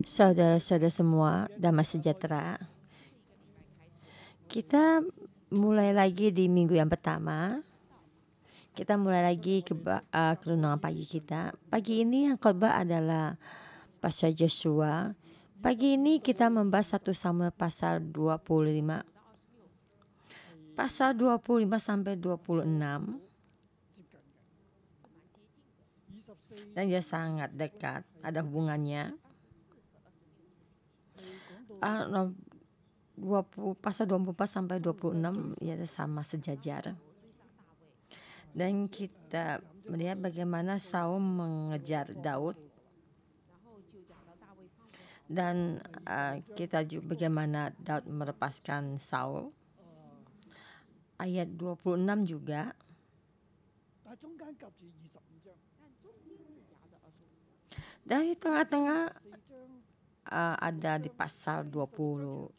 Saudara-saudara semua, damai sejahtera. Kita mulai lagi di minggu yang pertama. Kita mulai lagi ke renungan pagi kita. Pagi ini yang khotbah adalah Pastor Joshua. Pagi ini kita membahas 1 Samuel pasal 25. Pasal 25 sampai 26. Dan dia sangat dekat, ada hubungannya. Pasal 24 sampai 26 ya sama sejajar. Dan kita melihat bagaimana Saul mengejar Daud. Dan kita juga bagaimana Daud melepaskan Saul. Ayat 26 juga. Dari tengah-tengah ada di pasal 25.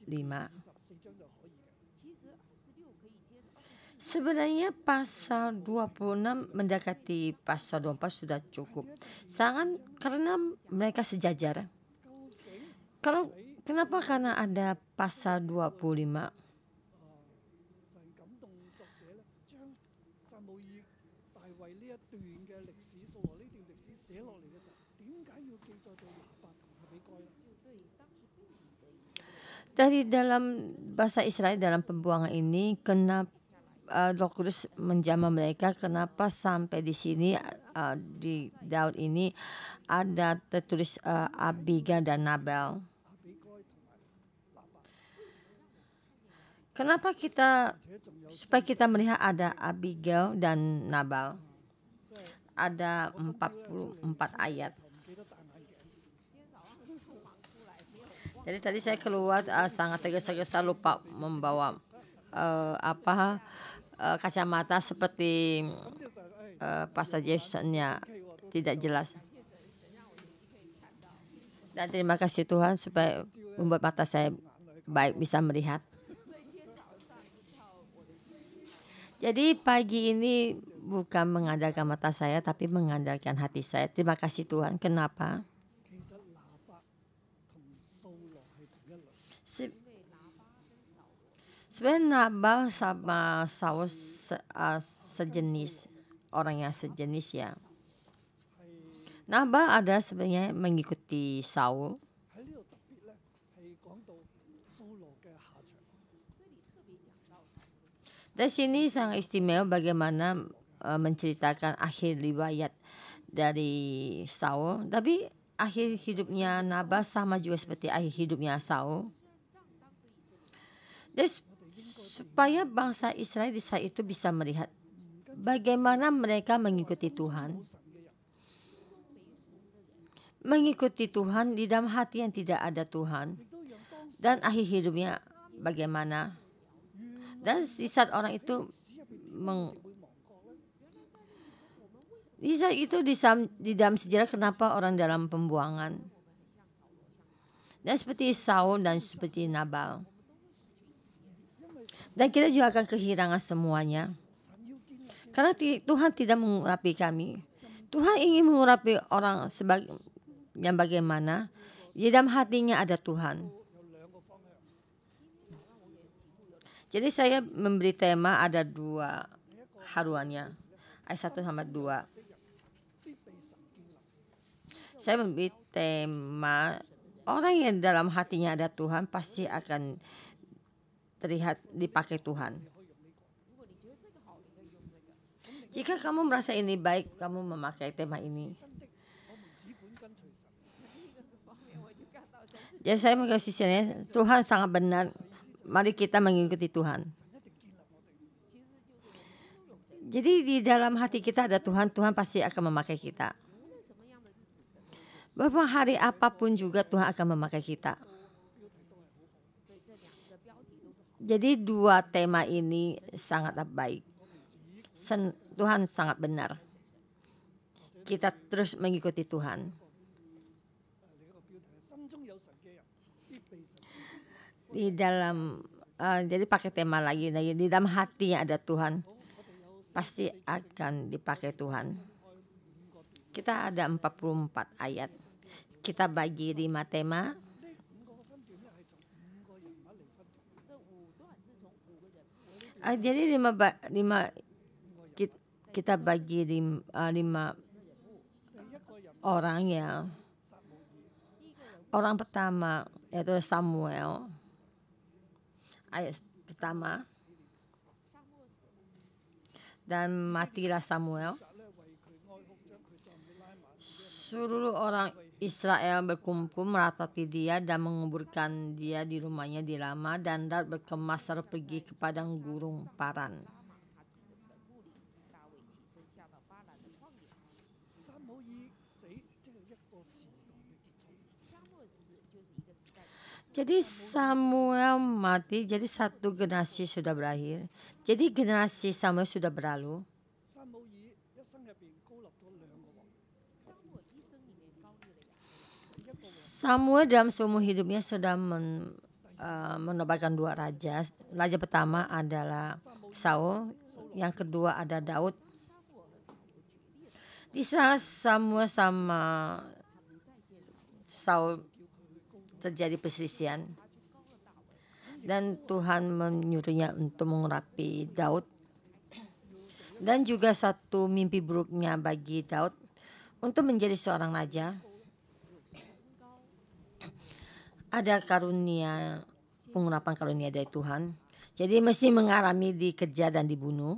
Sebenarnya pasal 26 mendekati pasal 24 sudah cukup. Sangat karena mereka sejajar. Kenapa? Karena ada pasal 25. Dari dalam bahasa Israel dalam pembuangan ini, kenapa Roh Kudus menjamah mereka? Kenapa sampai di sini di Daud ini ada tertulis Abigail dan Nabal? Kenapa supaya kita melihat ada Abigail dan Nabal? Ada 44 ayat. Jadi tadi saya keluar sangat tergesa-gesa, lupa membawa kacamata seperti passage-nya tidak jelas. Dan terima kasih Tuhan supaya membuat mata saya baik bisa melihat. Jadi pagi ini bukan mengandalkan mata saya tapi mengandalkan hati saya. Terima kasih Tuhan. Kenapa? Sebenarnya Nabal sama Saul sejenis, orang yang sejenis ya. Nabal ada sebenarnya mengikuti Saul. Dari sini sangat istimewa bagaimana menceritakan akhir riwayat dari Saul. Tapi akhir hidupnya Nabal sama juga seperti akhir hidupnya Saul. Dan supaya bangsa Israel di saat itu bisa melihat bagaimana mereka mengikuti Tuhan. Mengikuti Tuhan di dalam hati yang tidak ada Tuhan. Dan akhir hidupnya bagaimana. Dan di saat orang itu di dalam sejarah kenapa orang dalam pembuangan. Dan seperti Saul dan seperti Nabal. Dan kita juga akan kehilangan semuanya. Karena Tuhan tidak mengurapi kami. Tuhan ingin mengurapi orang yang bagaimana. Di dalam hatinya ada Tuhan. Jadi saya memberi tema ada 2 haruannya. Ayat 1 sama 2. Saya memberi tema orang yang dalam hatinya ada Tuhan pasti akan terlihat dipakai Tuhan. Jika kamu merasa ini baik, kamu memakai tema ini. Jadi saya mengasihi Tuhan sangat benar. Mari kita mengikuti Tuhan. Jadi di dalam hati kita ada Tuhan, Tuhan pasti akan memakai kita. Bahwa hari apapun juga Tuhan akan memakai kita. Jadi 2 tema ini sangatlah baik. Tuhan sangat benar. Kita terus mengikuti Tuhan. Di dalam jadi pakai tema lagi di dalam hati yang ada Tuhan pasti akan dipakai Tuhan. Kita ada 44 ayat. kita bagi 5 tema. Jadi kita bagi 5 orang ya. Orang pertama yaitu Samuel. Ayat pertama. Dan matilah Samuel. Seluruh orang Israel berkumpul meratapi dia dan menguburkan dia di rumahnya di Rama, dan Daud berkemas lalu pergi ke padang gurun Paran. Jadi Samuel mati, jadi satu generasi sudah berakhir. Jadi generasi Samuel sudah berlalu. Samuel dalam seumur hidupnya sudah menobatkan 2 raja. Raja pertama adalah Saul, yang kedua ada Daud. Di saat Samuel sama Saul terjadi perselisihan, dan Tuhan menyuruhnya untuk mengurapi Daud. Dan juga satu mimpi buruknya bagi Daud untuk menjadi seorang raja. Ada karunia, pengurapan karunia dari Tuhan. Jadi mesti mengalami dikejar dan dibunuh.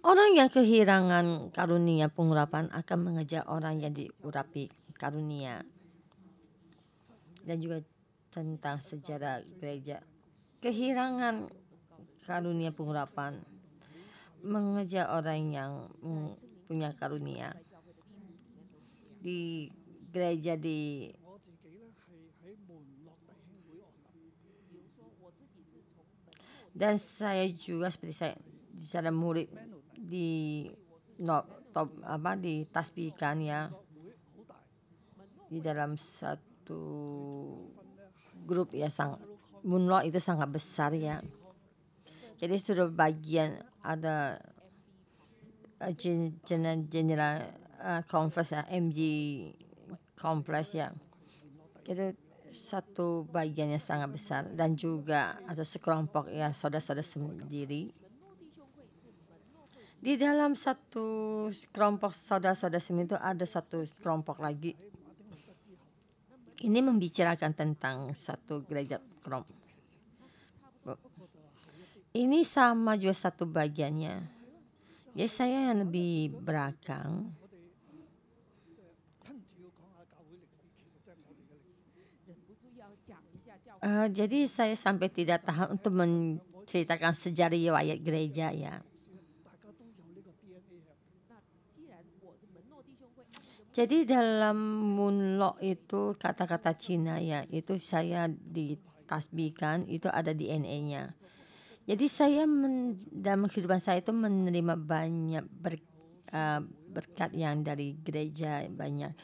Orang yang kehilangan karunia pengurapan akan mengejar orang yang diurapi karunia. Dan juga tentang sejarah gereja. Kehilangan karunia pengurapan mengejar orang yang punya karunia. Di gereja dan saya juga seperti saya secara murid ditasbihkan ya, di dalam satu grup ya, Moonlock itu sangat besar ya. Jadi sudah bagian ada general conference ya, MG conference ya. Itu satu bagiannya sangat besar, dan juga atau sekelompok ya saudara-saudara sendiri. Di dalam satu kelompok saudara-saudara sendiri itu ada satu kelompok lagi. Ini membicarakan tentang satu gereja kelompok. Ini sama juga satu bagiannya. Ya, saya yang lebih belakang. Jadi saya sampai tidak tahan untuk menceritakan sejarah riwayat gereja ya. Jadi dalam Moonlock itu kata-kata Cina ya, itu saya ditasbihkan, itu ada DNA-nya. Jadi saya dalam kehidupan saya itu menerima banyak berkat yang dari gereja, banyak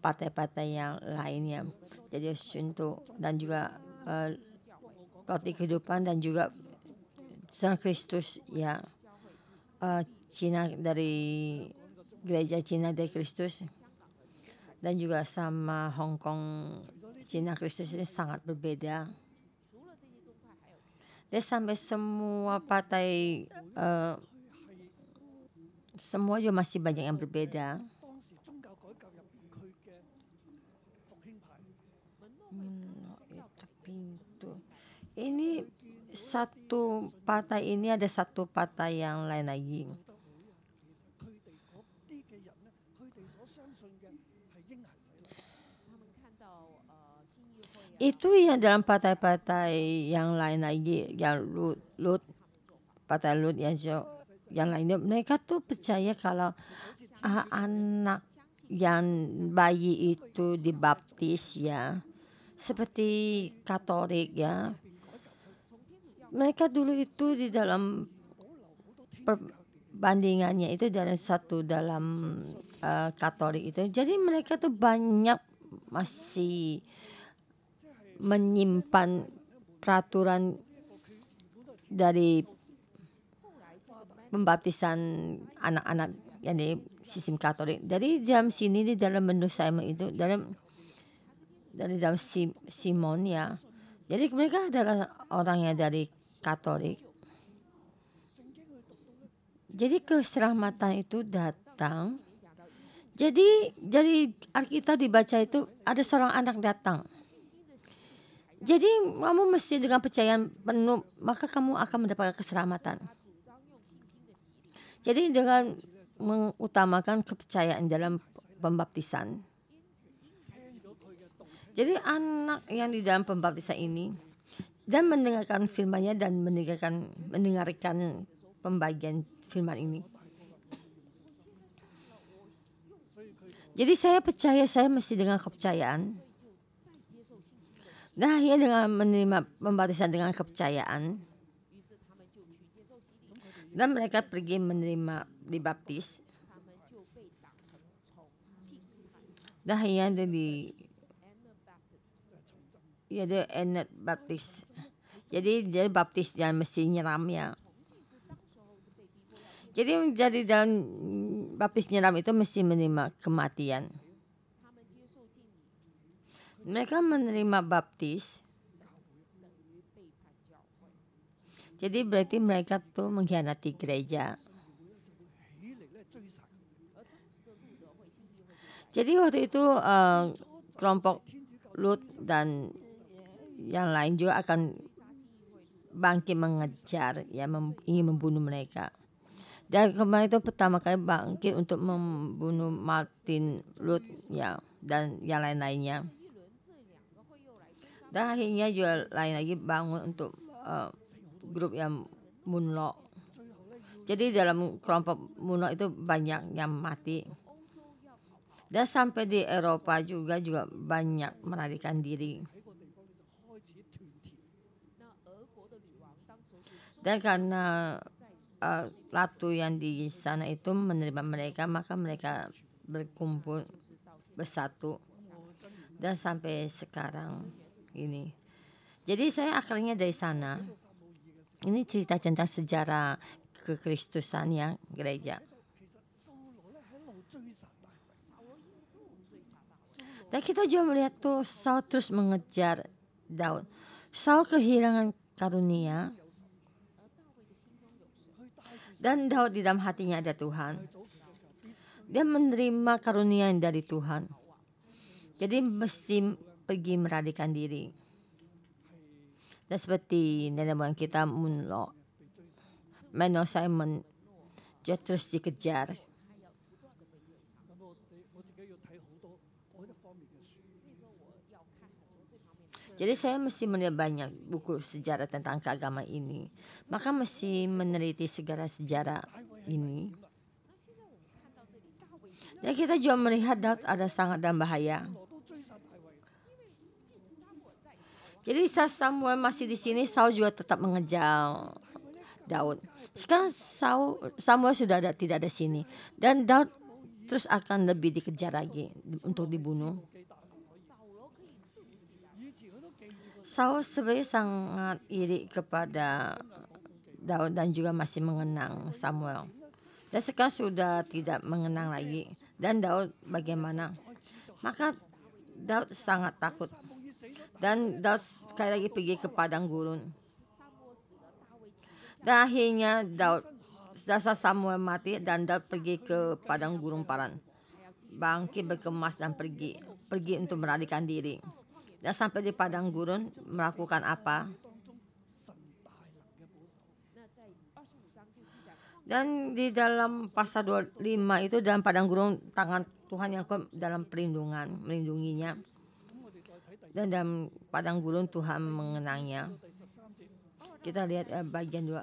partai-partai yang lainnya. Jadi untuk dan juga roti kehidupan, dan juga Sang Kristus ya, Cina dari gereja Cina dari Kristus, dan juga sama Hong Kong Cina Kristus ini sangat berbeda. Dan sampai semua partai semua juga masih banyak yang berbeda. Ini satu partai, ini ada satu partai yang lain lagi. Itu yang dalam partai-partai yang lain lagi, yang Lut, partai Lut yang lainnya, mereka tuh percaya kalau anak yang bayi itu dibaptis ya, seperti Katolik ya. Mereka dulu itu di dalam perbandingannya itu dalam Katolik itu, jadi mereka tuh banyak masih menyimpan peraturan dari pembaptisan anak-anak yang di sistem Katolik. Dari dalam sini di dalam menu saya itu dari dalam Simon ya. Jadi mereka adalah orang yang dari Katolik. Jadi keselamatan itu datang. Jadi dari Alkitab dibaca itu ada seorang anak datang. Jadi kamu mesti dengan percayaan penuh, maka kamu akan mendapatkan keselamatan. Jadi dengan mengutamakan kepercayaan dalam pembaptisan. Jadi anak yang di dalam pembaptisan ini dan mendengarkan firman-Nya dan mendengarkan pembagian firman ini. Jadi saya percaya, saya mesti dengan kepercayaan. Nah, ya dengan menerima pembaptisan dengan kepercayaan. Dan mereka pergi menerima dibaptis. Dah ya dia enet baptis. Jadi dia baptis dan mesti nyeram ya. Jadi menjadi dalam baptis nyeram itu mesti menerima kematian. Mereka menerima baptis. Jadi berarti mereka tuh mengkhianati gereja. Jadi waktu itu kelompok Lut dan yang lain juga akan bangkit mengejar, ya ingin membunuh mereka. Dan kemarin itu pertama kali bangkit untuk membunuh Martin Lut ya dan yang lain-lainnya. Dan akhirnya juga lain lagi bangun untuk grup yang Munlo. Jadi dalam kelompok Munlo itu banyak yang mati. Dan sampai di Eropa juga banyak melarikan diri. Dan karena ratu yang di sana itu menerima mereka, maka mereka berkumpul bersatu. Dan sampai sekarang ini. Jadi saya akalnya dari sana. Ini cerita tentang sejarah kekristusan ya gereja. Dan kita juga melihat tuh Saul terus mengejar Daud. Saul kehilangan karunia. Dan Daud di dalam hatinya ada Tuhan. Dia menerima karunia yang dari Tuhan. Jadi mesti pergi melarikan diri. Dan seperti nenek moyang kita Munlo, Menno Simon, dia terus dikejar. Jadi saya mesti melihat banyak buku sejarah tentang keagamaan ini. Maka mesti meneliti segala sejarah ini. Dan kita juga melihat Daud ada sangat dalam bahaya. Jadi saat Samuel masih di sini, Saul juga tetap mengejar Daud. Sekarang Samuel sudah tidak ada sini. Dan Daud terus akan lebih dikejar lagi untuk dibunuh. Saul sebenarnya sangat iri kepada Daud dan juga masih mengenang Samuel. Dan sekarang sudah tidak mengenang lagi. Dan Daud bagaimana? Maka Daud sangat takut. Dan Daud sekali lagi pergi ke padang gurun. Dan akhirnya dasar Samuel mati dan Daud pergi ke padang gurun Paran. Bangkit berkemas dan pergi untuk melarikan diri. Dan sampai di padang gurun melakukan apa? Dan di dalam pasal 25 itu dalam padang gurun tangan Tuhan yang dalam melindunginya. Dan dalam padang gurun Tuhan mengenangnya. Kita lihat bagian 2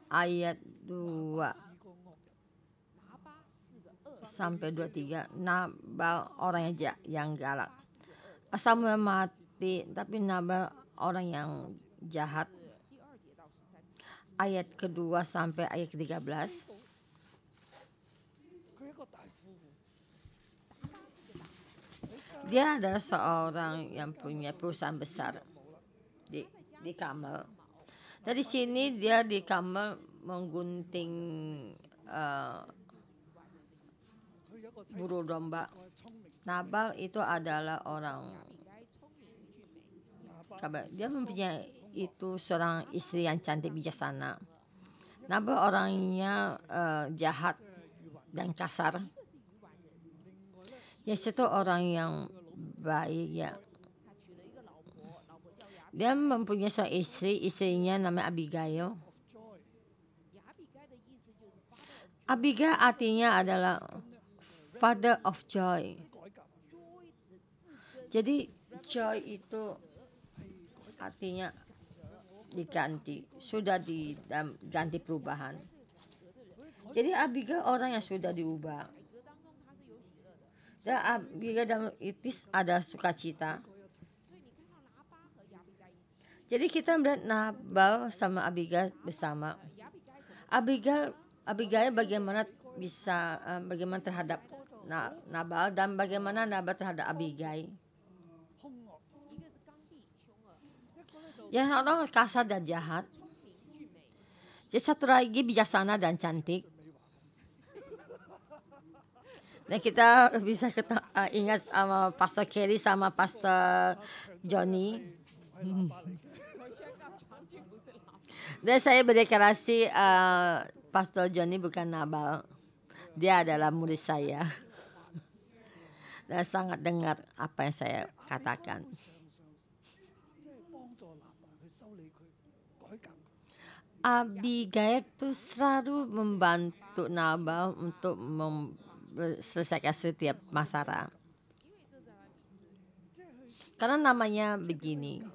ayat 2 sampai 23. Nabal orang yang galak. Samuel mati, tapi Nabal orang yang jahat. Ayat kedua sampai ayat ke-13. Dia adalah seorang yang punya perusahaan besar di Kamel. Dari sini dia di Kamel menggunting buru domba. Nabal itu adalah orang dia mempunyai itu seorang istri yang cantik bijaksana. Nabal orangnya jahat dan kasar. Ya, itu orang yang baik ya. Dia mempunyai seorang istri, istrinya namanya Abigail. Abigail artinya adalah Father of Joy. Jadi joy itu artinya diganti, sudah diganti perubahan. Jadi Abigail orang yang sudah diubah. Dan Abigail dalam itu ada sukacita. Jadi kita melihat Nabal sama Abigail bersama. Abigail bagaimana bisa bagaimana terhadap Nabal dan bagaimana Nabal terhadap Abigail. Ya, orang kasar dan jahat. Jadi satu lagi bijaksana dan cantik. Dan kita bisa ingat sama Pastor Kelly sama Pastor Johnny. Dan saya berdeklarasi Pastor Johnny bukan Nabal. Dia adalah murid saya. Dan sangat dengar apa yang saya katakan. Abigail itu selalu membantu Nabal untuk selesaikan setiap masalah. Karena namanya begini.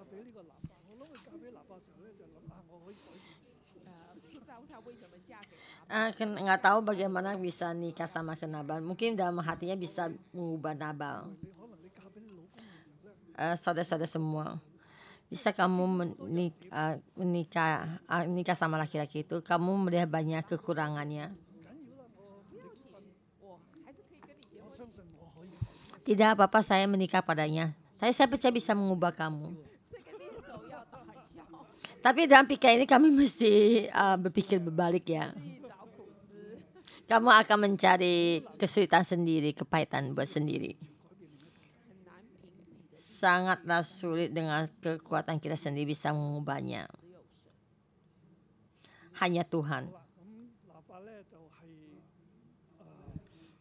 Nggak tahu bagaimana bisa nikah sama Nabal. Mungkin dalam hatinya bisa mengubah Nabal. Saudara-saudara semua, bisa kamu menikah sama laki-laki itu, kamu melihat banyak kekurangannya. Tidak apa-apa saya menikah padanya. Saya percaya bisa mengubah kamu. Tapi dalam pikiran ini kami mesti berpikir berbalik ya. Kamu akan mencari kesulitan sendiri, kepahitan buat sendiri. Sangatlah sulit dengan kekuatan kita sendiri bisa mengubahnya. Hanya Tuhan.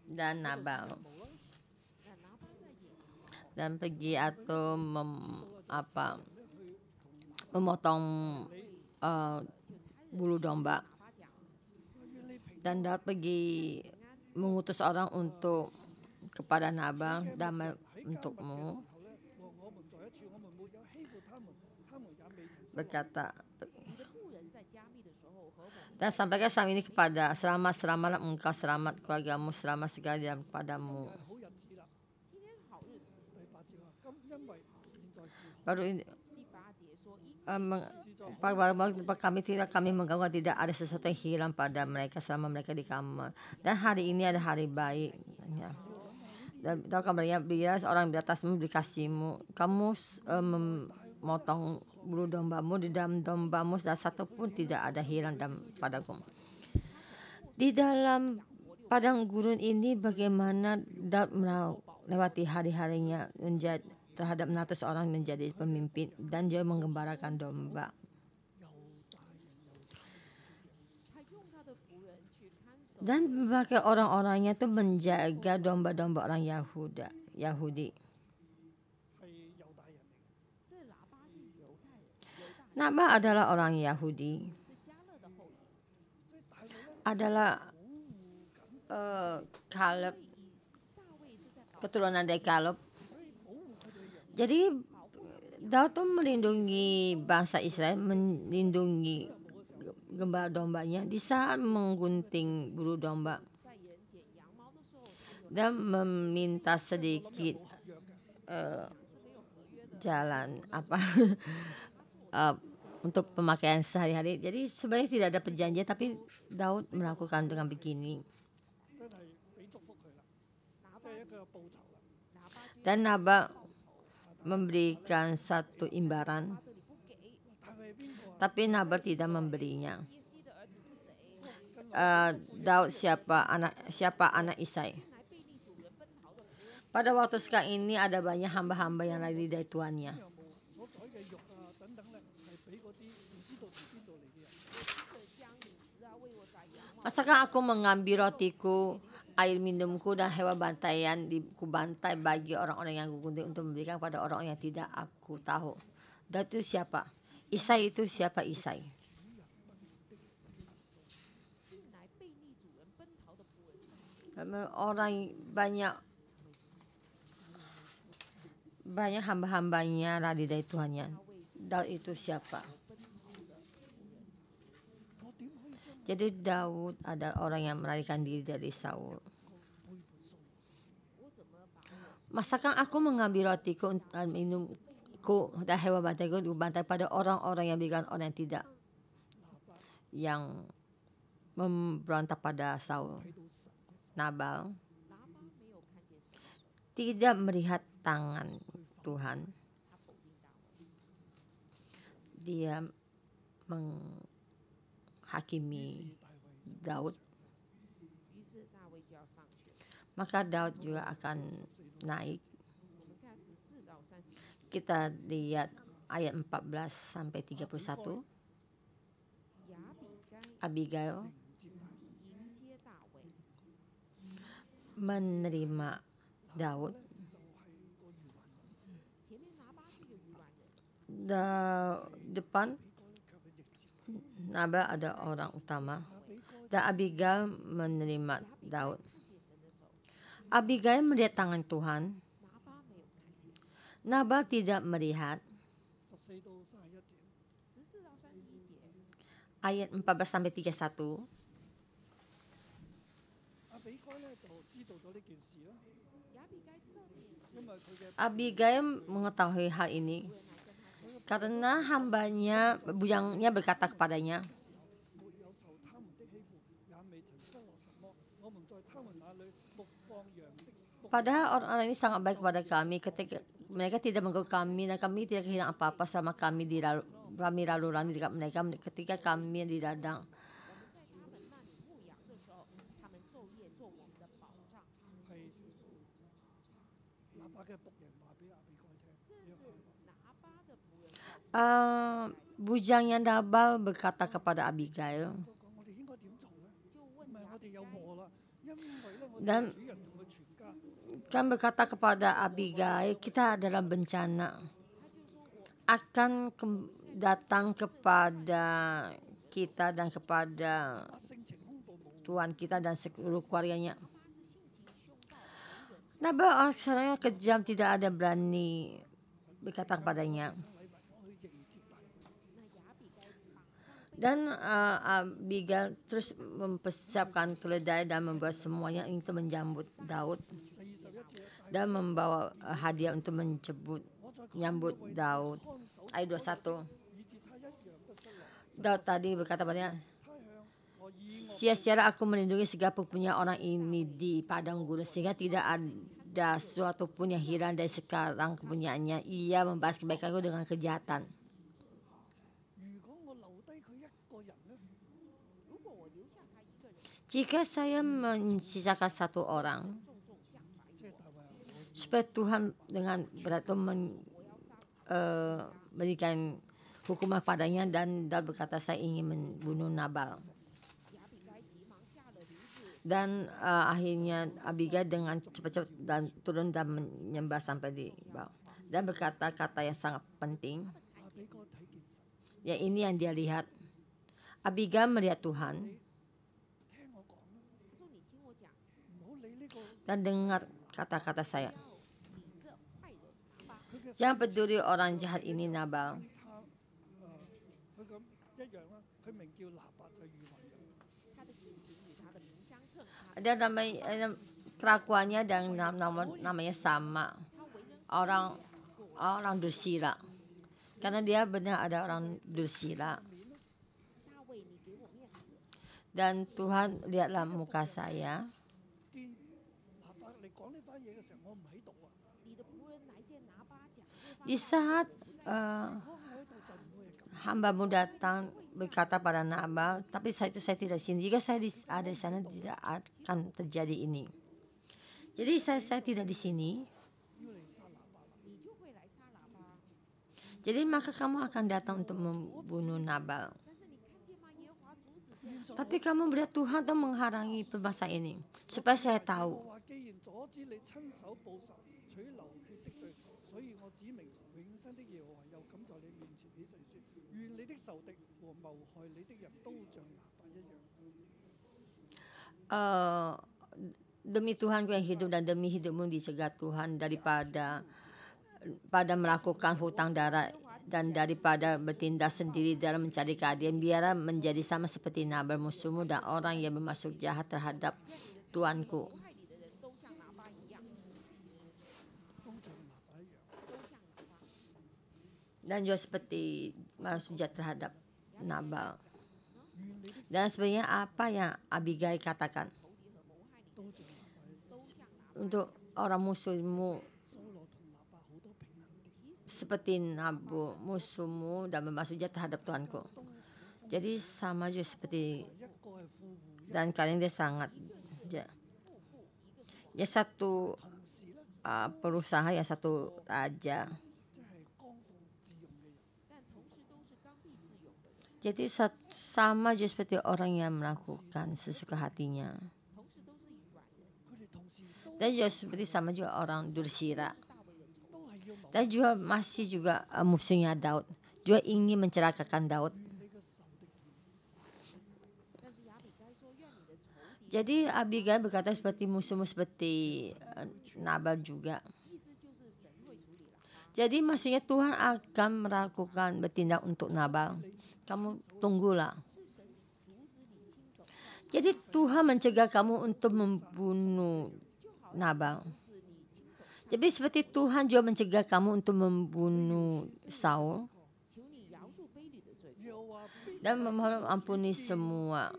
Dan Nabal. Dan pergi atau memotong bulu domba. Dan Daud pergi mengutus orang untuk kepada Nabal, damai untukmu. Berkata, dan sampaikan salam ini kepada selamat engkau, selamat keluargamu, selamat segala dalam kepadamu. Baru ini kami mengganggu, tidak ada sesuatu yang hilang pada mereka selama mereka di kamar. Dan hari ini ada hari baik. Ya. Dan kabarnya bila seorang di atasmu dikasihmu, kamu memotong bulu dombamu, di dalam dombamu dan satu pun tidak ada hilang padaku. Di dalam padang gurun ini bagaimana Daud melewati hari-harinya terhadap 100 orang menjadi pemimpin dan dia menggembalakan domba. Dan memakai orang-orangnya itu menjaga domba-domba orang Yahudi. Nabal adalah orang Yahudi. Adalah Kaleb, keturunan dari Kaleb. Jadi Daud tuh melindungi bangsa Israel, melindungi gembala dombanya di saat menggunting bulu domba dan meminta sedikit jalan untuk pemakaian sehari-hari. Jadi sebenarnya tidak ada perjanjian, tapi Daud melakukan dengan begini. Dan Nabal memberikan satu imbaran, tapi Nabal tidak memberinya. Daud siapa anak Isai? Pada waktu sekarang ini ada banyak hamba-hamba yang lari dari tuannya. Masakan aku mengambil rotiku, air minumku dan hewan bantaian ku bantai bagi orang-orang yang kugunting untuk memberikan kepada orang yang tidak aku tahu. Dan itu siapa? Isai itu siapa Isai? Orang banyak hamba-hambanya lari dari Tuhannya. Daud itu siapa? Jadi Daud adalah orang yang melarikan diri dari Saul. Masakan aku mengambil rotiku dan minumku dan hewan bantaiku dibantai pada orang-orang yang berikan orang yang tidak, yang memberontak pada Saul. Nabal tidak melihat tangan Tuhan. Dia menghakimi Daud. Maka Daud juga akan naik. Kita lihat ayat 14 sampai 31. Abigail menerima Daud. Depan Nabal ada orang utama dan Abigail menerima Daud. Abigail melihat tangan Tuhan. Nabal tidak melihat. Ayat 14 sampai 31. Abigail mengetahui hal ini karena hambanya, bujangnya berkata kepadanya, padahal orang-orang ini sangat baik kepada kami ketika mereka tidak mengganggu kami dan kami tidak kehilangan apa-apa selama kami lalu lalang dekat mereka ketika kami di ladang. Bujangnya Nabal berkata kepada Abigail, dan kan berkata kepada Abigail, kita dalam bencana akan datang kepada kita dan kepada Tuhan kita dan seluruh keluarganya. Nabal asalnya kejam, tidak ada berani berkata kepadanya. Dan Abigail terus mempersiapkan keledai dan membuat semuanya untuk menjambut Daud dan membawa hadiah untuk menyambut Daud. Ayat 21. Daud tadi berkata padanya, sia-sia aku melindungi segala punya orang ini di padang gurun sehingga tidak ada suatu pun yang hilang dari sekarang kepunyaannya. Ia membalas kebaikanku dengan kejahatan. Jika saya mensisakan satu orang, supaya Tuhan dengan berat memberikan hukuman padanya, dan Daud berkata, saya ingin membunuh Nabal. Dan akhirnya Abigail dengan cepat-cepat dan turun dan menyembah sampai di bawah dan berkata kata yang sangat penting. Ya, ini yang dia lihat. Abigail melihat Tuhan dan dengar kata-kata saya. Jangan peduli orang jahat ini, Nabal. Ada kelakuannya dan namanya sama. Orang dursila. Karena dia benar ada orang dursila. Dan Tuhan lihatlah muka saya. Di saat hambamu datang berkata pada Nabal, tapi saya tidak di sini. Jika saya ada di sana, tidak akan terjadi ini. Jadi saya tidak di sini. Jadi maka kamu akan datang untuk membunuh Nabal. Tapi kamu melihat Tuhan tuh menghalangi permasa ini supaya saya tahu. Demi Tuhanku yang hidup dan demi hidupmu dicegah Tuhan daripada melakukan hutang darah dan daripada bertindak sendiri dalam mencari keadilan, biarlah menjadi sama seperti Nabal musuhmu dan orang yang bermaksud jahat terhadap Tuanku. Dan juga seperti maksud jahat terhadap Nabal. Dan sebenarnya apa yang Abigail katakan untuk orang musuhmu seperti Nabal musuhmu dan bermaksud jahat terhadap Tuanku. Jadi sama juga seperti, dan kalian dia sangat ya satu perusahaan, ya satu raja. Jadi sama juga seperti orang yang melakukan sesuka hatinya. Dan juga seperti sama juga orang Dursira. Dan juga masih juga musuhnya Daud. Juga ingin mencelakakan Daud. Jadi Abigail berkata seperti musuhmu seperti Nabal juga. Jadi maksudnya Tuhan akan melakukan bertindak untuk Nabal. Kamu tunggulah. Jadi Tuhan mencegah kamu untuk membunuh Nabal. Jadi seperti Tuhan juga mencegah kamu untuk membunuh Saul dan memohon ampuni semua.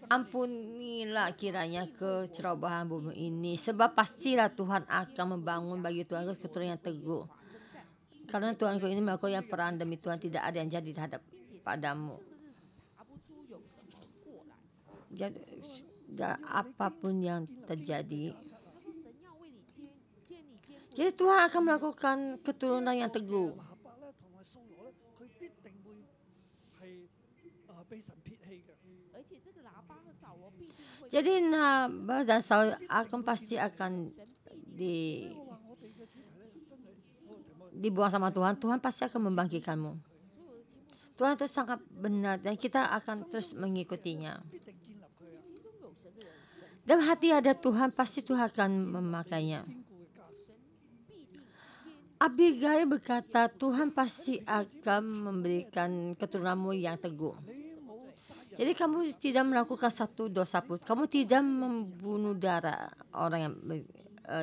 Ampunilah kiranya kecerobohan bumi ini, sebab pastilah Tuhan akan membangun bagi Tuhan keturunan yang teguh. Karena Tuhanku ini melakukan perang demi Tuhan, tidak ada yang jadi terhadap padamu. Jadi apapun yang terjadi, jadi Tuhan akan melakukan keturunan yang teguh. Jadi Nabal dan Saul akan pasti akan dibuang sama Tuhan. Tuhan pasti akan membangkitkanmu. Tuhan itu sangat benar dan kita akan terus mengikutinya. Dalam hati ada Tuhan, pasti Tuhan akan memakainya. Abigail berkata, Tuhan pasti akan memberikan keturunanmu yang teguh. Jadi kamu tidak melakukan satu dosa pun. Kamu tidak membunuh darah orang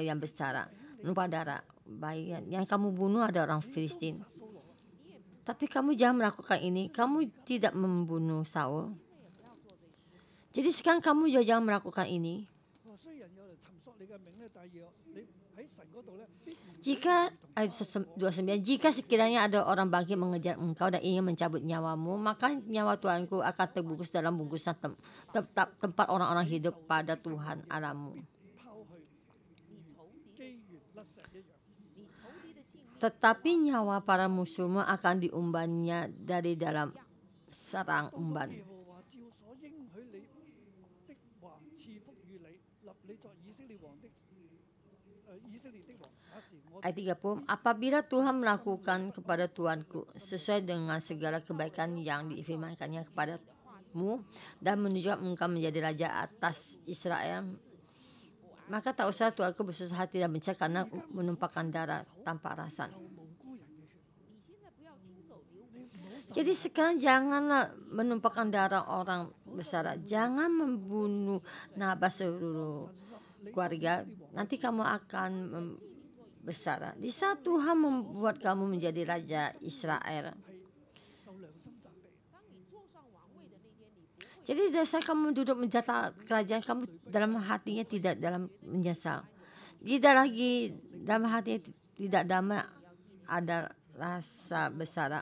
yang bersalah, menumpah darah. Baik, yang kamu bunuh ada orang Filistin. Tapi kamu jangan melakukan ini. Kamu tidak membunuh Saul. Jadi sekarang kamu juga jangan melakukan ini. Jika ayat 29, jika sekiranya ada orang bangkit mengejar engkau dan ingin mencabut nyawamu, maka nyawa Tuhanku akan terbungkus dalam bungkusan tempat orang-orang hidup pada Tuhan Allahmu. Tetapi nyawa para musuhmu akan diumbannya dari dalam sarang umban. Ayat 30, apabila Tuhan melakukan kepada Tuanku sesuai dengan segala kebaikan yang difirmankannya kepadamu dan menunjukkan engkau menjadi raja atas Israel, maka tak usah Tuanku bersusah hati dan benci karena menumpahkan darah tanpa alasan. Jadi sekarang janganlah menumpahkan darah orang bersalah. Jangan membunuh Nabal seluruh keluarga. Nanti kamu akan bersalah. Di saat Tuhan membuat kamu menjadi raja Israel. Jadi dasar kamu duduk menjata kerajaan, kamu dalam hatinya tidak dalam menyesal. Tidak lagi dalam hatinya tidak damai, ada rasa bersalah.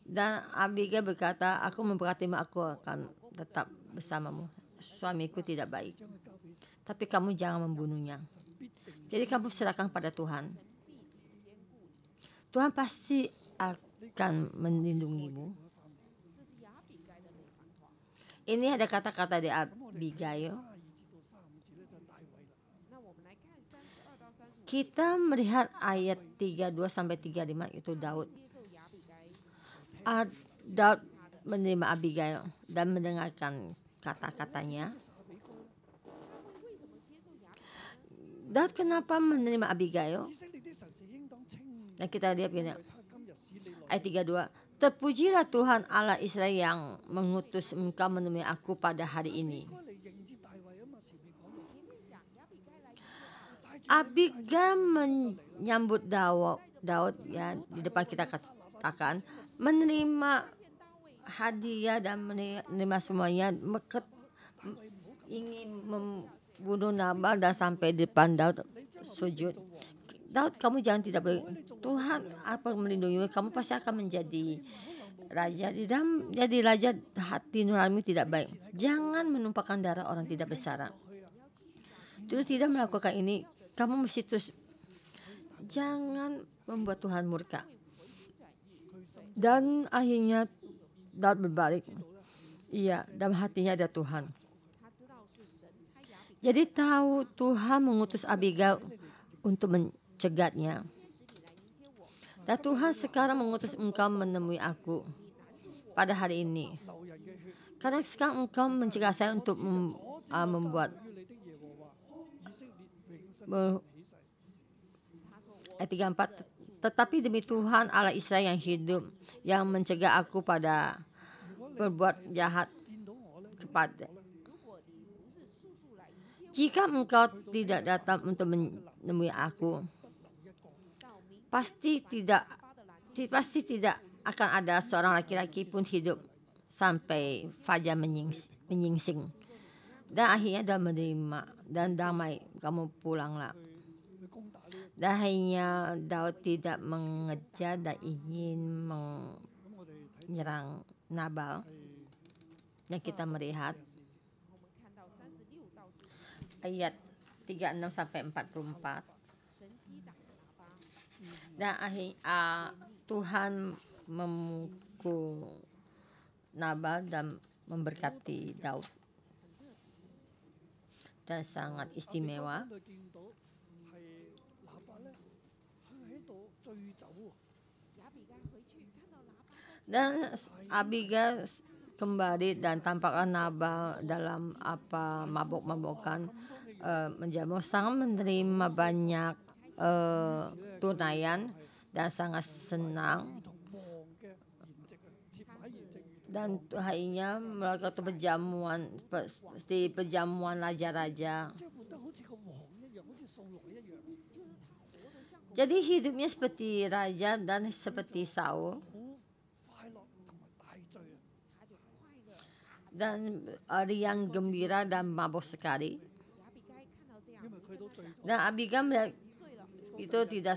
Dan Abigail berkata, aku memberkatimu, aku akan tetap bersamamu. Suamiku tidak baik, tapi kamu jangan membunuhnya. Jadi kamu serahkan pada Tuhan. Tuhan pasti akan melindungimu. Ini ada kata-kata di Abigail. Kita melihat ayat 32 sampai 35 itu Daud. Daud menerima Abigail dan mendengarkan kata-katanya. Daud kenapa menerima Abigail? Dan kita lihat gini, ayat 32. Terpujilah Tuhan Allah Israel yang mengutus engkau menemui aku pada hari ini. Abigail menyambut Daud ya, di depan kita katakan menerima hadiah dan menerima semuanya, ingin membunuh Nabal dan sampai di depan Daud sujud. Daud, kamu jangan tidak boleh. Tuhan apa melindungimu, kamu pasti akan menjadi raja. Di dalam jadi raja, hati nuranimu tidak baik. Jangan menumpahkan darah orang tidak bersalah. Terus tidak melakukan ini, kamu mesti terus jangan membuat Tuhan murka. Dan akhirnya Daud berbalik. Iya, dalam hatinya ada Tuhan. Jadi tahu Tuhan mengutus Abigail untuk mencegatnya. Dan Tuhan sekarang mengutus engkau menemui aku pada hari ini. Karena sekarang engkau mencegah saya untuk membuat ayat 34. Tetapi demi Tuhan Allah Israel yang hidup, yang mencegah aku pada berbuat jahat kepada. Jika engkau tidak datang untuk menemui aku, pasti tidak akan ada seorang laki-laki pun hidup sampai fajar menyingsing. Dan akhirnya dia menerima dan damai, kamu pulanglah. Dan akhirnya Daud tidak mengejar dan ingin menyerang Nabal. Dan kita melihat ayat 36 sampai 44. Dan akhirnya Tuhan memukul Nabal dan memberkati Daud. Dan sangat istimewa. Dan Abigail kembali dan tampaklah Nabal dalam mabok-mabokan menjamu, sangat menerima banyak tunaian dan sangat senang. Dan akhirnya melakukan perjamuan raja-raja. Jadi hidupnya seperti raja dan seperti Saul. Dan riang gembira dan mabuk sekali. Dan Abigail itu tidak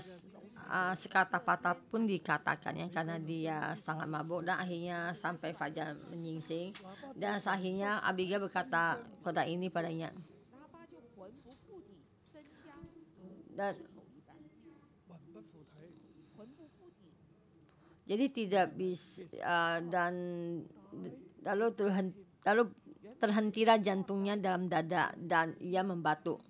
sekata-kata pun dikatakannya karena dia sangat mabuk, dan akhirnya sampai fajar menyingsing. Dan akhirnya Abigail berkata kepada ini padanya. Dan jadi tidak bisa dan lalu terhentilah jantungnya dalam dada dan ia membatuk.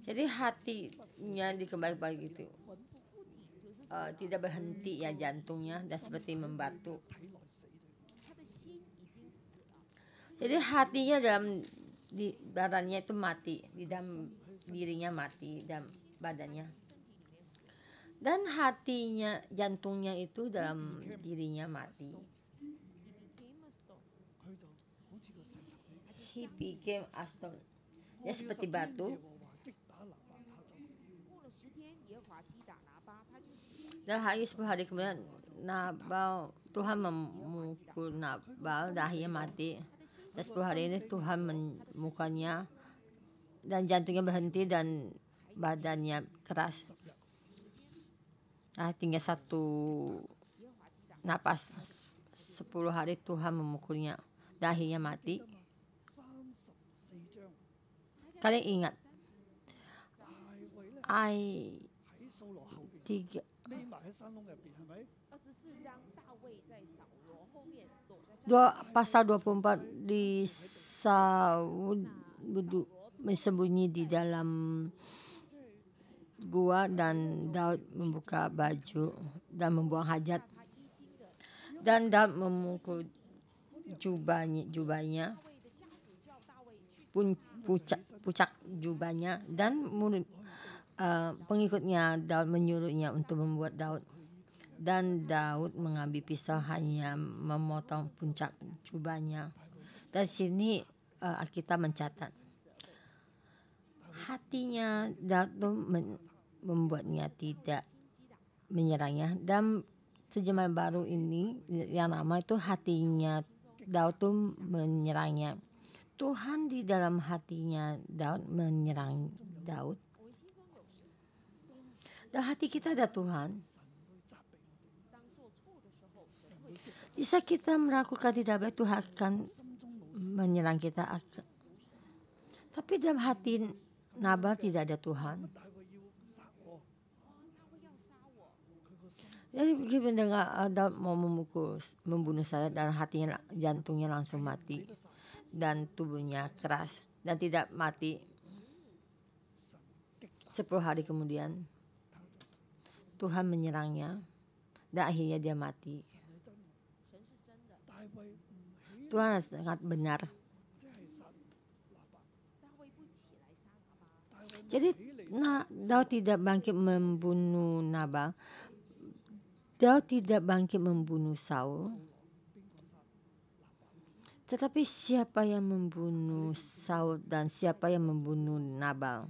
Jadi hatinya dikembali gitu, tidak berhenti ya jantungnya dan seperti membatuk. Jadi hatinya dalam di badannya itu mati, di dalam dirinya mati dan badannya. Dan hatinya, jantungnya itu dalam dirinya mati. He became a stone. Ya seperti batu. Dan 10 hari kemudian Nabal, Tuhan memukul Nabal dan akhirnya mati. Dan 10 hari ini Tuhan memukanya dan jantungnya berhenti dan badannya keras. Tinggal satu napas 10 hari Tuhan memukulnya, dahinya mati. Kalian ingat pasal 24 di Saul bersembunyi di dalam gua dan Daud membuka baju dan membuang hajat, dan Daud memukul jubahnya pucak jubahnya, dan pengikutnya Daud menyuruhnya untuk membuat Daud, dan Daud mengambil pisau hanya memotong puncak jubahnya. Dan sini Alkitab mencatat hatinya Daud membuatnya tidak menyerangnya, dan terjemahan baru ini yang lama itu hatinya Daud tuh menyerangnya. Tuhan di dalam hatinya Daud menyerang Daud. Dan hati kita ada Tuhan. Bisa kita melakukan tidak baik, Tuhan akan menyerang kita. Tapi dalam hati Nabal tidak ada Tuhan. Jadi begitu mendengar Daud mau membunuh saya, dan hatinya, jantungnya langsung mati, dan tubuhnya keras dan tidak mati. 10 hari kemudian Tuhan menyerangnya dan akhirnya dia mati. Tuhan sangat benar. Jadi Daud tidak bangkit membunuh Nabal. Daud tidak bangkit membunuh Saul. Tetapi siapa yang membunuh Saul dan siapa yang membunuh Nabal?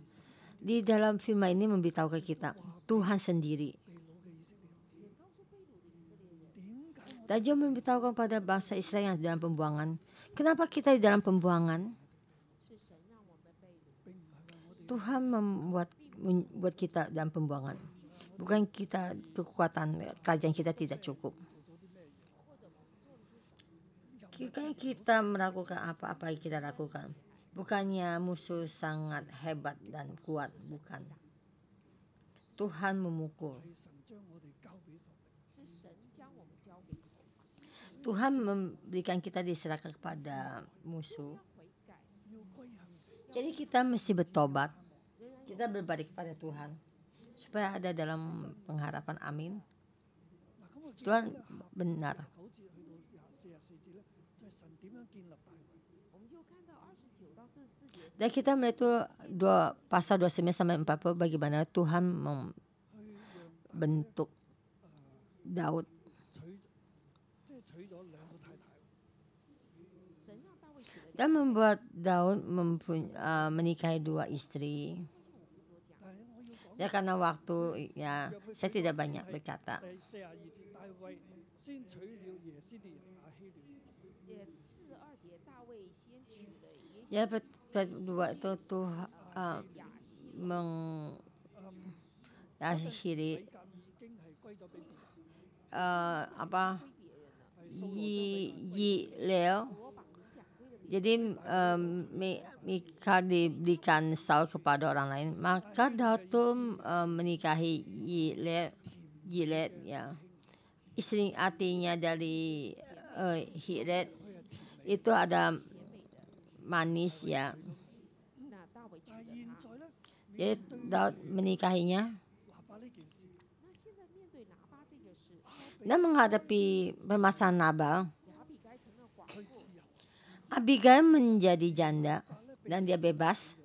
Di dalam firman ini memberitahu ke kita Tuhan sendiri. Dan juga memberitahukan pada bangsa Israel yang dalam pembuangan. Kenapa kita di dalam pembuangan? Tuhan membuat kita dalam pembuangan. Bukan kita, kekuatan kerajaan kita tidak cukup. Kita melakukan apa-apa yang kita lakukan. Bukannya musuh sangat hebat dan kuat, bukan. Tuhan memukul. Tuhan memberikan kita diserahkan kepada musuh. Jadi kita mesti bertobat. Kita berbalik kepada Tuhan supaya ada dalam pengharapan. Amin. Tuhan benar. Dan kita melihat itu pasal 29 sampai 40 bagaimana Tuhan membentuk Daud. Dan membuat Daud menikahi 2 istri. Ya karena waktu ya saya tidak banyak berkata. Ya kedua itu mengakhiri Yilel. Jadi Mikal diberikan Saul kepada orang lain, maka Daud menikahi Yilel ya. Istri artinya dari Hiret itu ada manis ya. Jadi Daud menikahinya dan menghadapi permasalahan Nabal. Abigail menjadi janda dan dia bebas.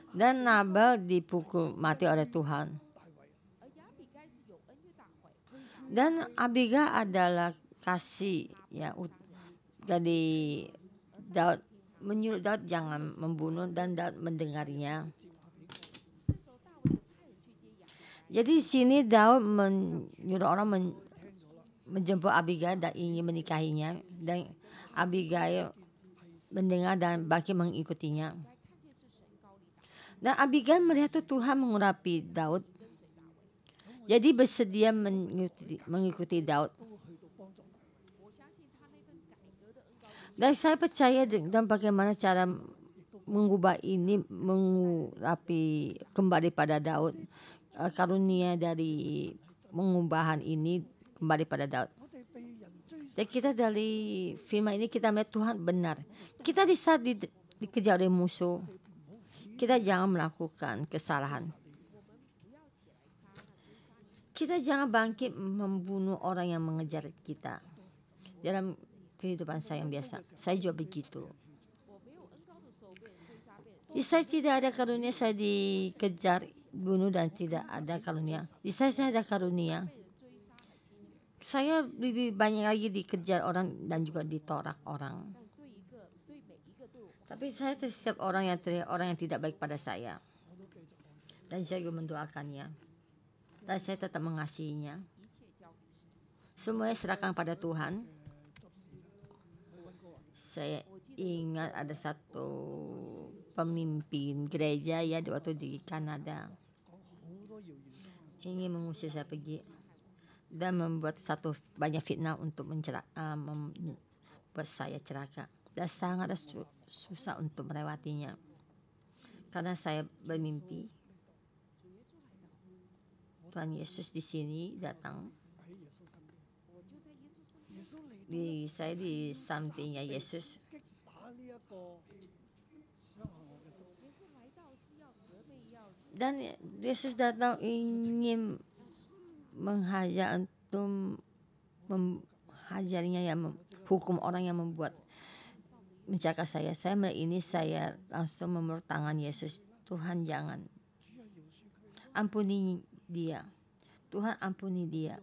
Dan Nabal dipukul mati oleh Tuhan. Dan Abigail adalah kasih ya. Jadi Daud menyuruh Daud jangan membunuh dan Daud mendengarnya. Jadi di sini Daud menyuruh orang menjemput Abigail dan ingin menikahinya, dan Abigail mendengar dan bangkit mengikutinya. Dan Abigail melihat Tuhan mengurapi Daud, jadi bersedia mengikuti Daud. Dan saya percaya dan bagaimana cara mengubah ini, mengurapi kembali pada Daud, karunia dari pengubahan ini kembali pada Daud. Dan kita dari firman ini kita melihat Tuhan benar. Kita di saat dikejar oleh musuh, kita jangan melakukan kesalahan. Kita jangan bangkit membunuh orang yang mengejar kita. Dalam kehidupan saya yang biasa, saya juga begitu. Di saya tidak ada karunia saya dikejar, bunuh dan tidak ada karunia. Di saya ada karunia. Saya lebih banyak lagi dikejar orang dan juga ditorak orang. Tapi saya setiap orang yang tidak baik pada saya, dan saya juga mendoakannya, dan saya tetap mengasihinya. Semuanya serahkan pada Tuhan. Saya ingat ada satu pemimpin gereja ya waktu di Kanada ingin mengusir saya pergi dan membuat banyak fitnah untuk membuat saya celaka, dan sangat susah untuk melewatinya karena saya bermimpi Tuhan Yesus di sini datang. Saya di sampingnya Yesus. Dan Yesus datang ingin menghajar untuk menghajarinya, yang hukum orang yang membuat mencelaka saya. Saya melihat ini, saya langsung memeluk tangan Yesus. Tuhan jangan, ampuni dia. Tuhan ampuni dia.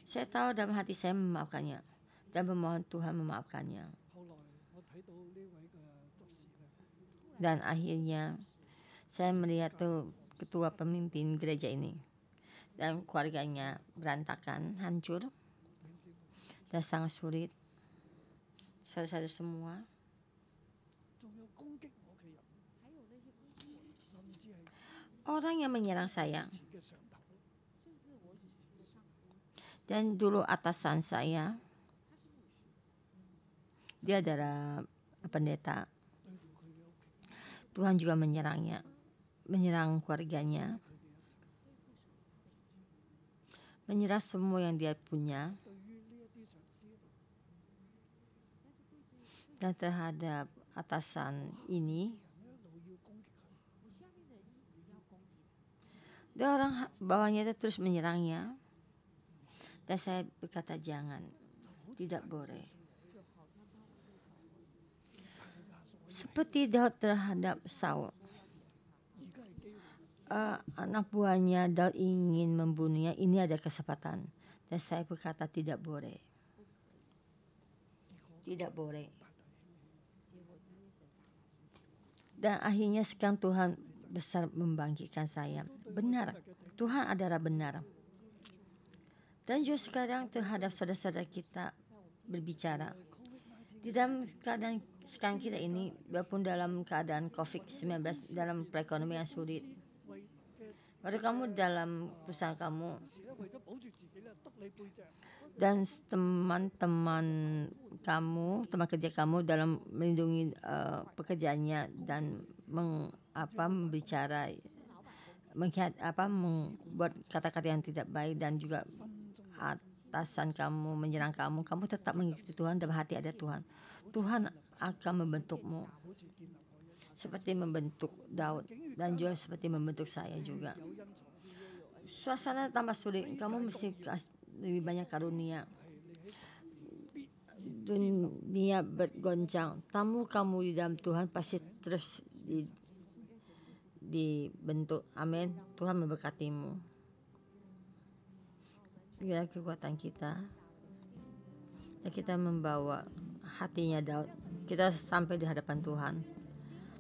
Saya tahu dalam hati saya memaafkannya dan memohon Tuhan memaafkannya. Dan akhirnya saya melihat ketua pemimpin gereja ini dan keluarganya berantakan, hancur, dan sangat sulit. Saudara-saudara semua, orang yang menyerang saya, dan dulu atasan saya, dia adalah pendeta. Tuhan juga menyerang keluarganya, menyerang semua yang dia punya, dan terhadap atasan ini, dan orang bawahnya itu terus menyerangnya. Dan saya berkata jangan, tidak boleh. Seperti Daud terhadap Saul, anak buahnya Daud ingin membunuhnya. Ini ada kesempatan, dan saya berkata tidak boleh, tidak boleh. Dan akhirnya sekarang Tuhan besar membangkitkan saya. Benar, Tuhan adalah benar. Dan juga sekarang terhadap saudara-saudara kita berbicara. Di dalam keadaan sekarang kita ini, walaupun dalam keadaan COVID-19, dalam perekonomian yang sulit, waktu kamu dalam perusahaan kamu dan teman-teman kamu, teman kerja kamu dalam melindungi pekerjaannya dan membicara, membuat kata-kata yang tidak baik, dan juga atasan kamu menyerang kamu, kamu tetap mengikuti Tuhan. Dalam hati ada Tuhan. Tuhan akan membentukmu seperti membentuk Daud, dan juga seperti membentuk saya juga. Suasana tambah sulit, kamu mesti lebih banyak karunia. Dunia bergoncang, kamu di dalam Tuhan pasti terus dibentuk. Amin. Tuhan memberkatimu. Dengan kekuatan kita, dan kita membawa hatinya Daud, kita sampai di hadapan Tuhan.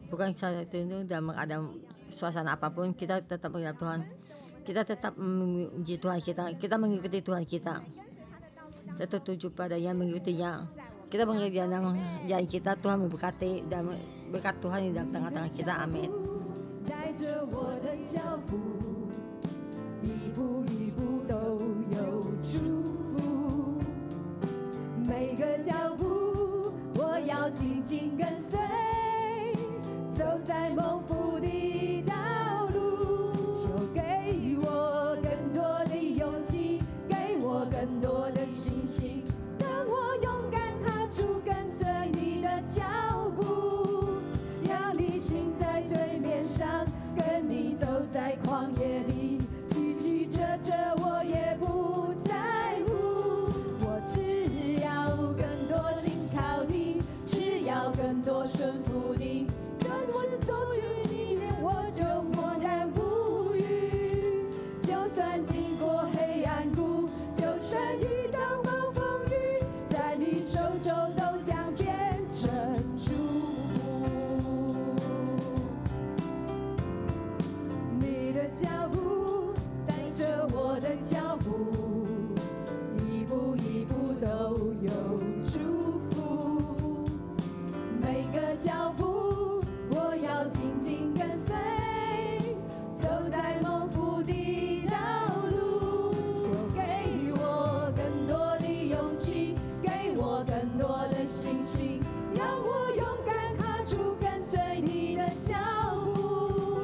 Bukan saat itu dalam keadaan suasana apapun, kita tetap menghadap Tuhan. Kita tetap memuji Tuhan kita mengikuti Tuhan kita, tertuju pada yang mengikutinya. Kita bekerja dalam janji kita, Tuhan memberkati dan berkat Tuhan di dalam tengah-tengah kita. Amin. 带着我的脚步，一步一步都有祝福。每个脚步，我要紧紧跟随，走在蒙福的道路。求给我更多的勇气，给我更多的信心，让我勇敢踏出跟随你的脚步，让你行在水面上，跟你走在旷野里，曲曲折折我也不在乎。我只要更多信靠你，只要更多顺服你，跟我走去里面我就默然不语。就算经过黑暗谷，就算遇到暴风雨，在你手中都将变成祝福。你的脚步带着我的脚步，一步一步都有祝福。每个脚步我要紧紧跟随，走在蒙福的道路。求给我更多的勇气，给我更多的信心，让我勇敢踏出跟随你的脚步，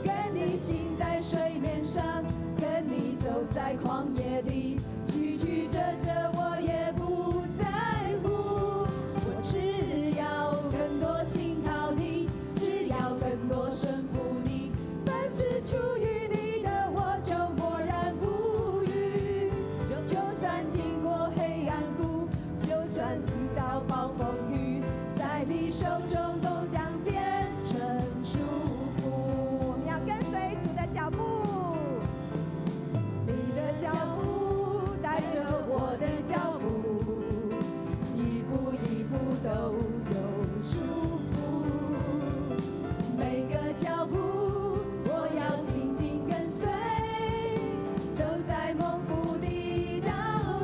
跟你行在水面上，跟你走在旷野里，曲曲折折我也不在乎。我只要更多信靠你，只要更多顺服你，凡是出于你的我就默然不语。就算经过黑暗谷，就算遇到暴风雨，在你手中都将变成祝福。我们要跟随主的脚步，你的脚步带着我的脚步，一步一步都有祝福。每个脚步我要紧紧跟随，走在蒙福的道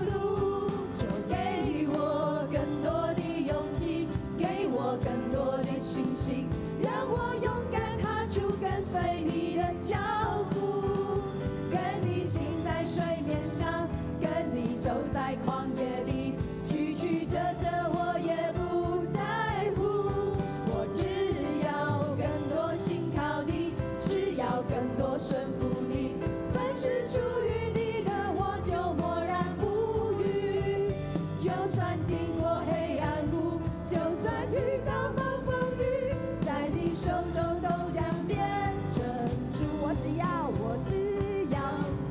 路。求给我更多的勇气，给我更多的信心，让我勇敢踏出跟随你的脚步，跟你行在水面上，跟你走在旷野里，曲曲折折我也不在乎。我只要更多信靠你，只要更多顺服你，凡是出于你的我就默然不语。就算经过黑暗谷，就算遇到暴风雨，在你手中都将变成祝福。我只要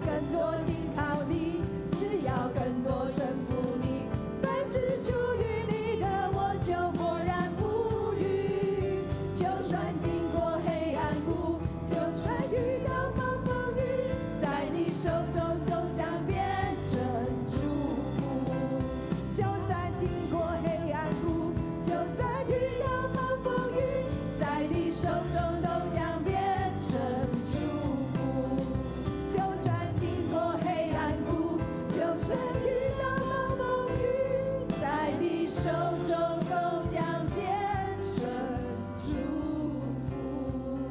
更多信靠你，只要更多顺服你，凡是出于你的我就默然不语。就算经过黑暗谷，就算遇到暴风雨，在你手中就将变成祝福。就算经过黑暗谷，就算遇到暴风雨，在你手中都将变成祝福。就算经过黑暗谷，就算遇到暴风雨，在你手中都将变成祝福。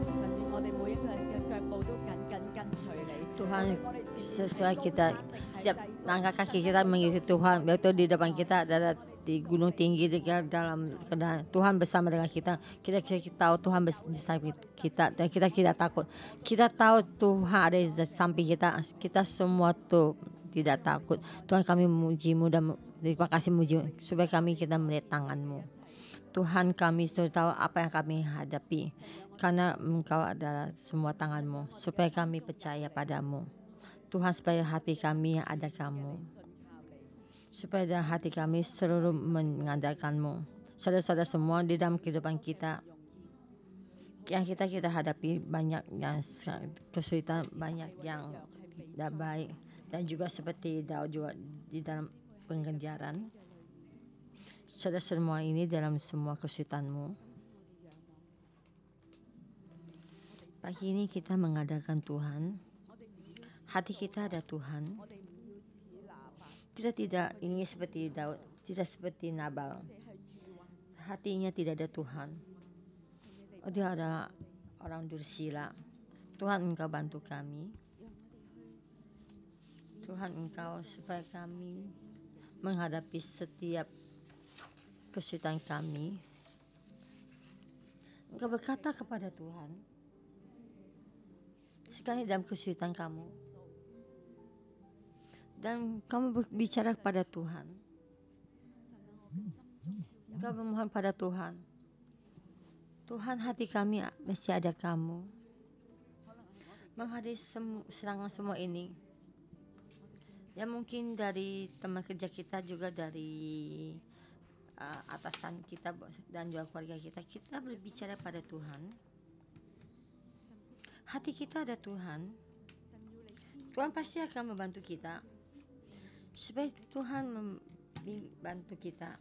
神願我哋每一個人嘅腳步都緊緊跟隨你。 Tuhan, setelah kita setiap langkah kaki kita mengikuti Tuhan, yaitu di depan kita ada di gunung tinggi dalam Tuhan bersama dengan kita. Kita tahu Tuhan bersama kita dan kita tidak takut. Kita tahu Tuhan ada di samping kita. Kita semua tuh tidak takut. Tuhan, kami memuji-Mu dan terima kasih memuji supaya kita melihat tangan-Mu. Tuhan, kami sudah tahu apa yang kami hadapi, karena Engkau adalah semua tangan-Mu, supaya kami percaya padamu. Tuhan, supaya hati kami ada Kamu, supaya dalam hati kami seluruh mengandalkan-Mu. Saudara-saudara semua, di dalam kehidupan kita yang kita hadapi banyak yang kesulitan, banyak yang tidak baik, dan juga seperti Daud juga di dalam pengejaran. Saudara semua ini dalam semua kesulitanmu. Pagi ini kita mengadakan Tuhan. Hati kita ada Tuhan. Kita tidak ingin seperti Daud, tidak seperti Nabal. hatinya tidak ada Tuhan. Dia adalah orang dursila. Tuhan, Engkau bantu kami. Tuhan, Engkau supaya kami menghadapi setiap kesulitan kami. Engkau berkata kepada Tuhan, sekali dalam kesulitan kamu, dan kamu berbicara kepada Tuhan. Engkau memohon pada Tuhan. Tuhan, hati kami mesti ada kamu. Menghadapi serangan semua ini. Ya mungkin dari teman kerja kita, juga dari atasan kita dan juga keluarga kita. Kita berbicara pada Tuhan. Hati kita ada Tuhan. Tuhan pasti akan membantu kita. Supaya Tuhan membantu kita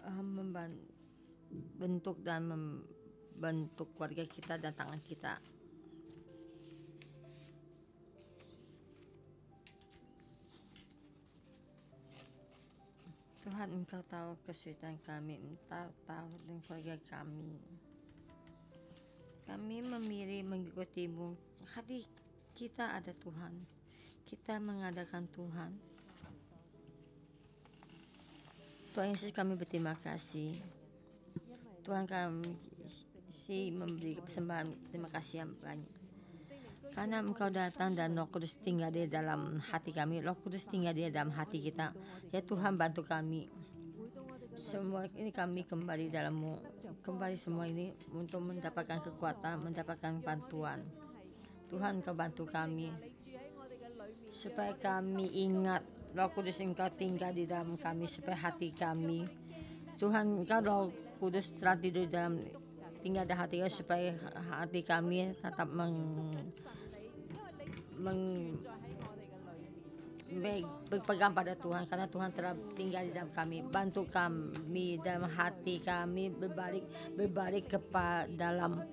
membentuk dan membentuk keluarga kita dan tangan kita. Tuhan, Engkau tahu kesulitan kami, Engkau tahu dan keluarga kami. Kami memilih mengikutimu. Hati kita ada Tuhan. Kita mengadakan Tuhan. Tuhan Yesus, kami berterima kasih. Tuhan, kami memberi persembahan terima kasih yang banyak. Karena Engkau datang dan Roh Kudus tinggal di dalam hati kami. Roh Kudus tinggal di dalam hati kita. Ya Tuhan, bantu kami. Semua ini kami kembali dalam-Mu. Kembali semua ini untuk mendapatkan kekuatan, mendapatkan bantuan. Tuhan, Engkau bantu kami. Supaya kami ingat Roh Kudus Engkau tinggal di dalam kami. Supaya hati kami, Tuhan, Engkau Roh Kudus telah tidur dalam tinggal di hati kami. Supaya hati kami tetap berpegang pada Tuhan. Karena Tuhan telah tinggal di dalam kami. Bantu kami dalam hati kami berbalik kepada dalam,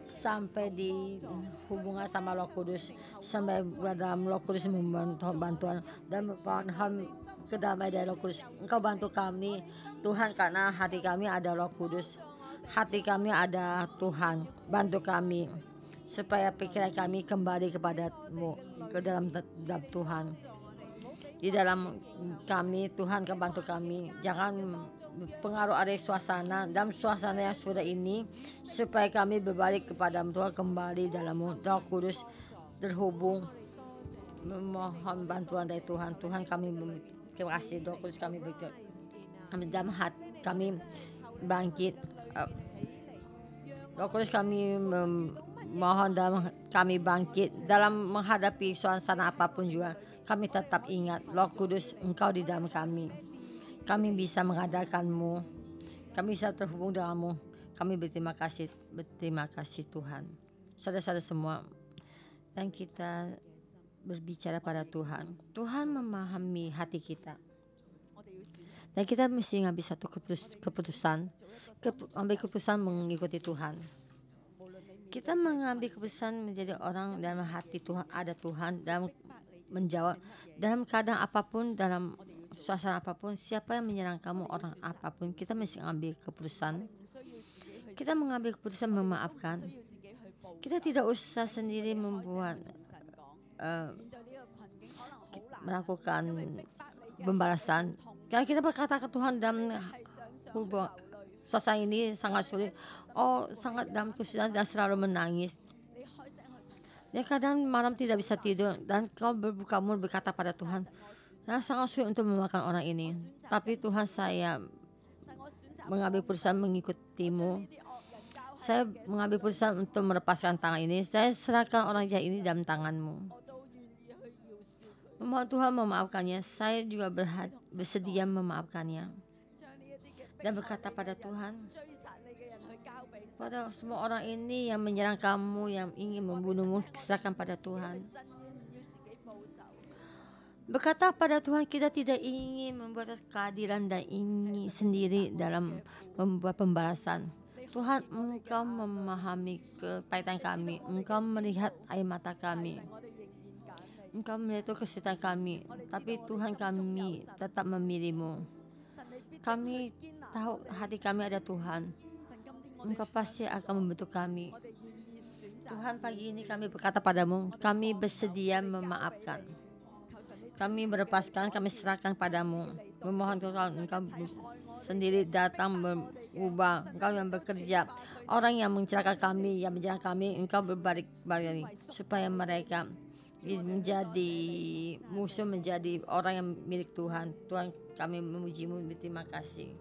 sampai di hubungan sama Roh Kudus, sampai dalam Roh Kudus membantu bantuan dan memahami kedamaian dari Roh Kudus. Engkau bantu kami Tuhan, karena hati kami ada Roh Kudus, hati kami ada Tuhan. Bantu kami supaya pikiran kami kembali kepadamu, ke dalam Tuhan. Di dalam kami, Tuhan, Kau bantu kami. Jangan pengaruh ada suasana, dalam suasana yang sudah ini, supaya kami berbalik kepada Tuhan, kembali dalam Roh Kudus, terhubung, memohon bantuan dari Tuhan. Tuhan, kami terima kasih. Roh Kudus, kami dalam hati kami bangkit. Roh Kudus, kami mohon dalam kami bangkit dalam menghadapi suasana apapun juga. Kami tetap ingat Roh Kudus, Engkau di dalam kami. Kami bisa mengadakanmu, kami bisa terhubung denganmu. Kami berterima kasih Tuhan. Saudara-saudara semua, dan kita berbicara pada Tuhan. Tuhan memahami hati kita. Dan kita mesti ngambil satu keputusan mengikuti Tuhan. Kita mengambil keputusan menjadi orang dalam hati Tuhan, ada Tuhan, dalam menjawab dalam keadaan apapun, dalam suasana apapun, siapa yang menyerang kamu, orang apapun, kita mesti mengambil keputusan. Kita mengambil keputusan memaafkan. Kita tidak usah sendiri melakukan pembalasan. Kalau kita berkata ke Tuhan dalam suasana ini sangat sulit, sangat dalam kesulitan dan selalu menangis. Ya kadang malam tidak bisa tidur dan kau berbuka mulut berkata pada Tuhan, sangat sulit untuk memakan orang ini. Tapi Tuhan, saya mengambil keputusan mengikutimu. Saya mengambil keputusan untuk melepaskan tangan ini. Saya serahkan orang jahat ini dalam tanganmu. Memohon Tuhan memaafkannya. Saya juga bersedia memaafkannya. Dan berkata pada Tuhan, pada semua orang ini yang menyerang kamu, yang ingin membunuhmu, serahkan pada Tuhan. Berkata pada Tuhan, kita tidak ingin membuat keadilan dan ingin sendiri dalam membuat pembalasan. Tuhan, Engkau memahami kepahitan kami. Engkau melihat air mata kami. Engkau melihat kesulitan kami. Tapi Tuhan, kami tetap memilih-Mu. Kami tahu hati kami ada Tuhan. Engkau pasti akan membentuk kami. Tuhan, pagi ini kami berkata padamu, kami bersedia memaafkan. Kami melepaskan, kami serahkan padamu. Memohon Tuhan, Engkau sendiri datang mengubah. Engkau yang bekerja. Orang yang mencelakakan kami, yang menyerang kami, Engkau berbalik supaya mereka menjadi musuh, menjadi orang yang milik Tuhan. Tuhan, kami memuji-Mu, berterima kasih.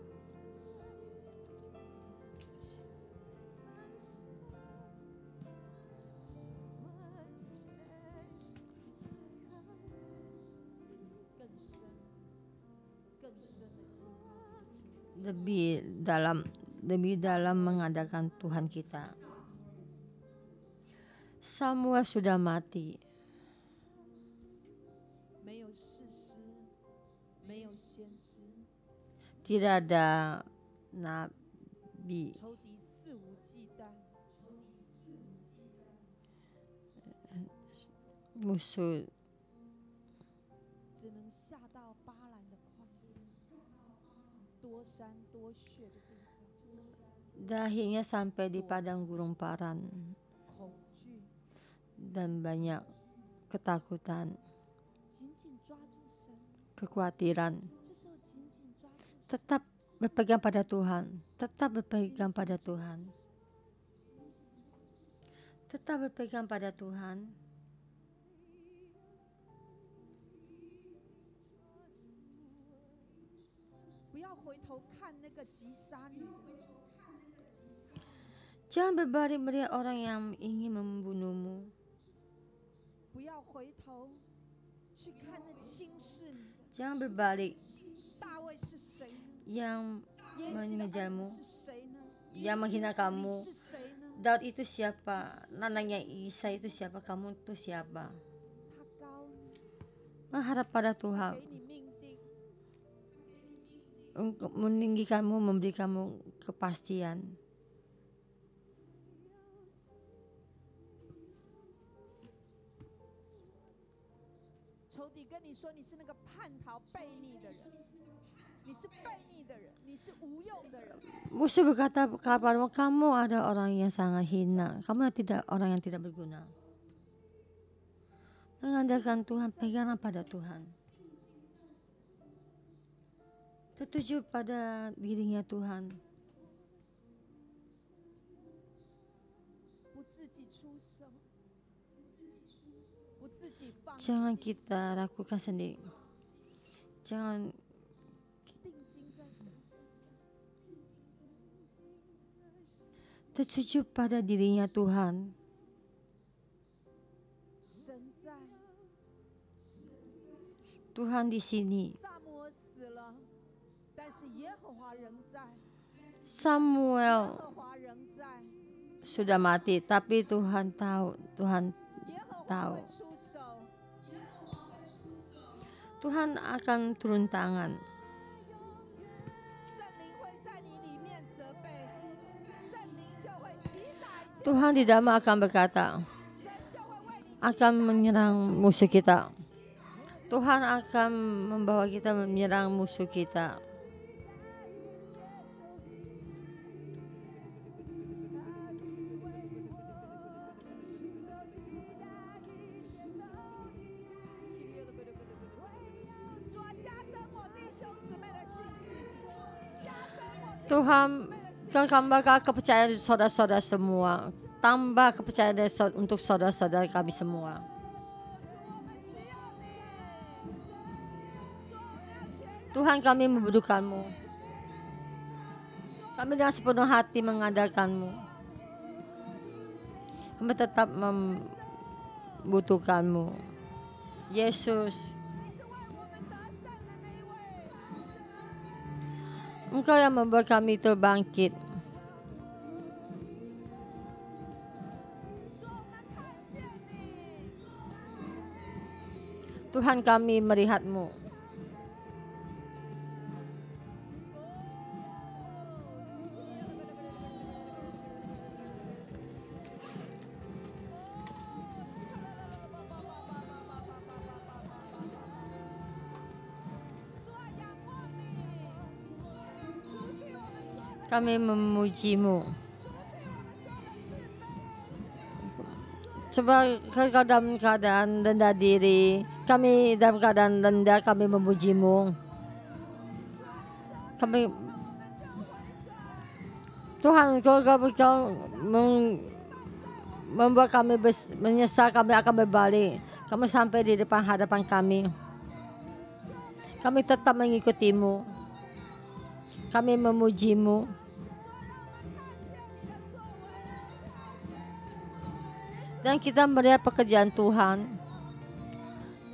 Lebih dalam mengadakan Tuhan kita. Samuel sudah mati. Tidak ada nabi. Musuh dahinya sampai di padang gurun Paran, dan banyak ketakutan, kekhawatiran. Tetap berpegang pada Tuhan, tetap berpegang pada Tuhan, tetap berpegang pada Tuhan. Jangan berbalik melihat orang yang ingin membunuhmu. Jangan berbalik yang mengejarmu, yang menghina kamu. Daud itu siapa? Nananya Isa itu siapa? Kamu itu siapa? Mengharap pada Tuhan untuk meninggikanmu, memberi kamu kepastian. Musuh berkata kepadamu, kamu ada orang yang sangat hina, kamu orang yang tidak berguna. Mengandalkan Tuhan, peganglah pada Tuhan. Tertuju pada dirinya Tuhan. Jangan kita lakukan sendiri. Jangan tertuju pada dirinya Tuhan. Tuhan di sini. Samuel sudah mati, tapi Tuhan tahu. Tuhan akan turun tangan. Tuhan di dalam akan berkata, akan menyerang musuh kita. Tuhan akan membawa kita menyerang musuh kita. Tuhan, tambahkan kepercayaan saudara-saudara semua. Tambah kepercayaan untuk saudara-saudara kami semua. Tuhan, kami membutuhkan-Mu. Kami dengan sepenuh hati mengandalkan-Mu. Kami tetap membutuhkan-Mu. Yesus, Engkau yang membuat kami terbangkit. Tuhan, kami melihat-Mu. Kami memuji-Mu. Sebab kau dalam keadaan rendah diri, kami dalam keadaan rendah, kami memuji-Mu. Kami, Tuhan, kau membuat kami menyesal, kami akan berbalik. Kami sampai di depan hadapan kami. Kami tetap mengikuti-Mu. Kami memuji-Mu. Dan kita melihat pekerjaan Tuhan.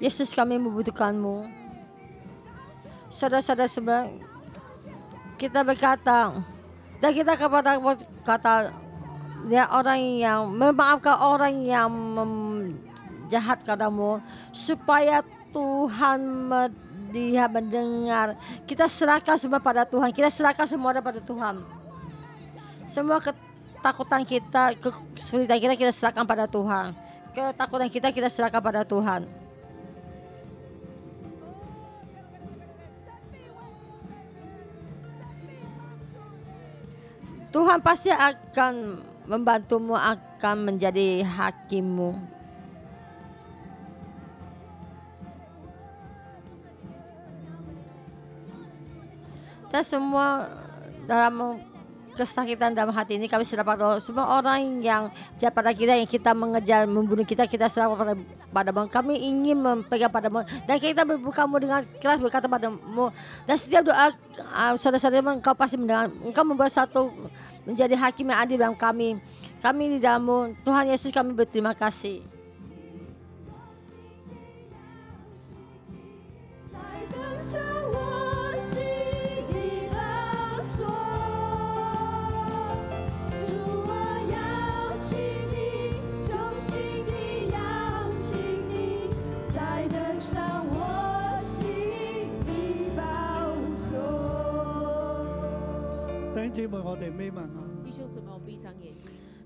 Yesus, kami membutuhkan-Mu. Saudara-saudara semua, kita berkata, dan kita kepada kata, ya, orang yang memaafkan orang yang jahat kepadamu, supaya Tuhan dia mendengar. Kita serahkan semua pada Tuhan. Kita serahkan semua pada Tuhan. Semua ketakutan kita, kesulitan kita serahkan pada Tuhan. Ketakutan kita serahkan pada Tuhan. Tuhan pasti akan membantumu, akan menjadi hakimmu. Dan semua dalam kesakitan dalam hati ini kami serahkan pada semua orang yang jahat pada kita, yang kita mengejar, membunuh kita serahkan padamu. Kami ingin memegang padamu, dan kita berbukamu dengan keras berkata padamu. Dan setiap doa saudara-saudara, engkau pasti mendengar. Engkau membuat satu menjadi hakim yang adil dalam kami. Kami di dalam-Mu, Tuhan Yesus, kami berterima kasih.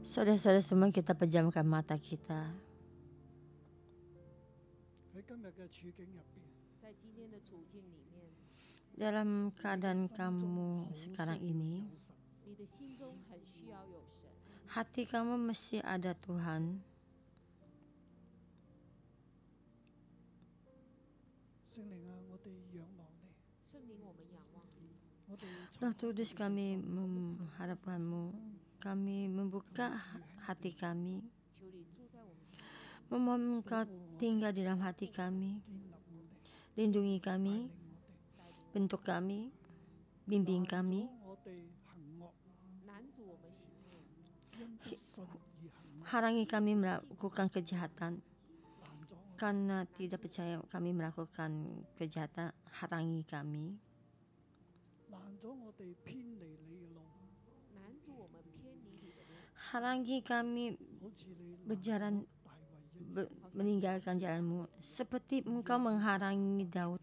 Saudara-saudara semua, kita pejamkan mata kita. Dalam keadaan kamu sekarang ini, hati kamu mesti ada Tuhan. Roh Kudus, kami mengharapkan-Mu. Kami membuka hati kami. Memohon Engkau tinggal di dalam hati kami. Lindungi kami. Bentuk kami. Bimbing kami. Halangi kami melakukan kejahatan. Karena tidak percaya kami melakukan kejahatan, halangi kami. Halangi kami berjalan, meninggalkan jalan-Mu, seperti Engkau menghalangi Daud,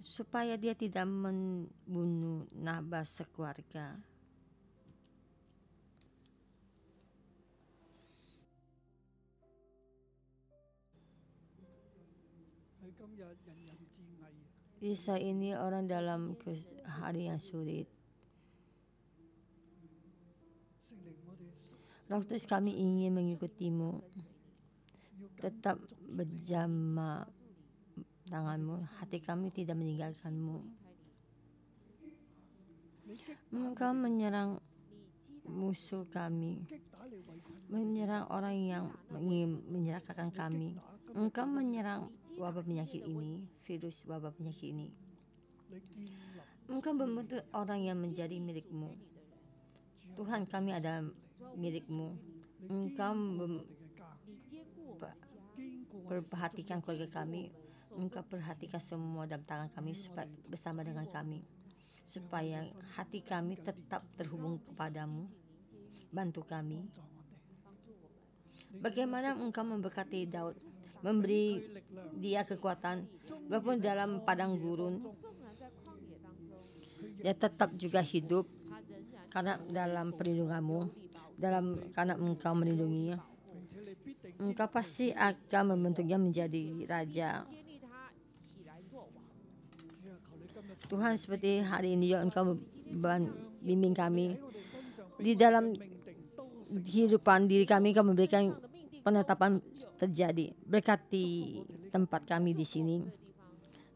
supaya dia tidak membunuh Nabal sekeluarga. Bisa ini orang dalam hari yang sulit. Roh Kudus, kami ingin mengikuti-Mu. Tetap berjama tangan-Mu. Hati kami tidak meninggalkan-Mu. Engkau menyerang musuh kami. Menyerang orang yang ingin menyerahkan kami. Engkau menyerang wabah penyakit ini, virus wabah penyakit ini. Engkau membentuk orang yang menjadi milik-Mu. Tuhan, kami ada milik-Mu. Engkau perhatikan keluarga kami. Engkau perhatikan semua dalam tangan kami supaya bersama dengan kami, supaya hati kami tetap terhubung kepadamu. Bantu kami. Bagaimana Engkau memberkati Daud, memberi dia kekuatan, walaupun dalam padang gurun, dia tetap juga hidup karena dalam perlindungan-Mu, karena Engkau melindunginya. Engkau pasti akan membentuknya menjadi raja. Tuhan, seperti hari ini juga Engkau bimbing kami di dalam kehidupan diri kami, Engkau memberikan penetapan terjadi. Berkati tempat kami di sini,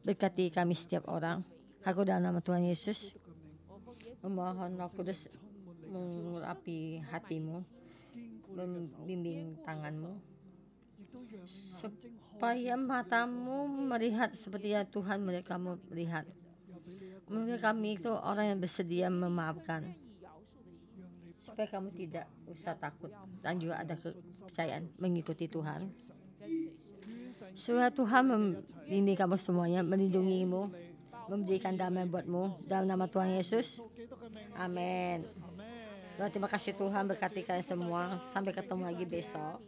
berkati kami setiap orang. Aku dalam nama Tuhan Yesus memohon Roh Kudus mengurapi hatimu, membimbing tanganmu, supaya matamu melihat seperti yang Tuhan melihat kamu melihat. Mungkin kami itu orang yang bersedia memaafkan, supaya kamu tidak usah takut dan juga ada kepercayaan mengikuti Tuhan. Supaya Tuhan membimbing kamu semuanya, melindungimu, memberikan damai buatmu dalam nama Tuhan Yesus. Amin. Terima kasih Tuhan, berkati kalian semua. Sampai ketemu lagi besok.